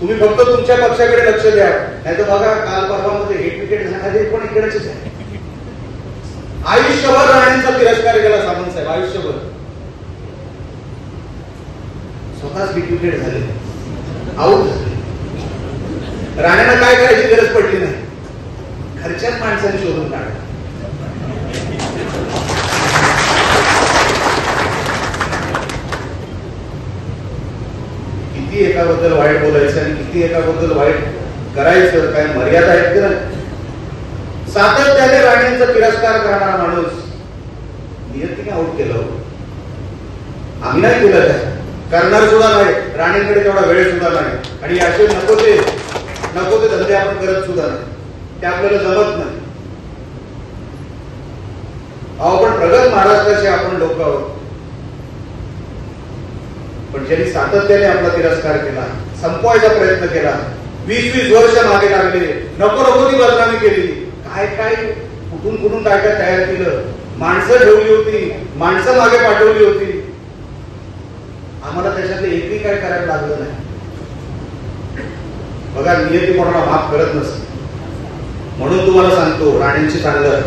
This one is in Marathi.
तुम्ही फक्त तुमच्या पक्षाकडे लक्ष द्या, नाही तर बघा काल परवामध्ये हेट विकेट झाले पण इकडेच आहे. आयुष्यभर राणेंचा तिरस्कार केला सामंत साहेब, आयुष्यभर. स्वतःच हिट विकेट झाले, आऊट झाले. राणेंना काय करायची गरज पडली नाही, घरच्याच माणसाने शोधून काढलं. किती एकाबद्दल वाईट बोलायचं आणि किती एकाबद्दल वाईट करायचं, काय मर्यादा आहेत का? सातत्याने राणेंचा तिरस्कार करणारा माणूस नियतीने आऊट केलं. आम्ही नाही केलं, काय करणार सुद्धा नाही, राणेंकडे तेवढा वेळ सुद्धा नाही. आणि असे नको ते धंदे आपण करत सुद्धा नाही, ते आपल्याला जमत नाही. आपण प्रगत महाराष्ट्राचे आपण लोक आहोत. पण ज्यांनी सातत्याने आपला तिरस्कार केला, संपवायचा प्रयत्न केला, 20-20 वर्ष मागे लागले, नको ती बदनामी केली, काय कुठून काय तयार केलं, माणसं ठेवली होती, माणसं मागे पाठवली होती. आम्हाला त्याच्यातलं एकही काय करायला लागलं नाही. बघा, नियती कोणाला माफ करत नसते. म्हणून तुम्हाला सांगतो, राणेंची चांगलं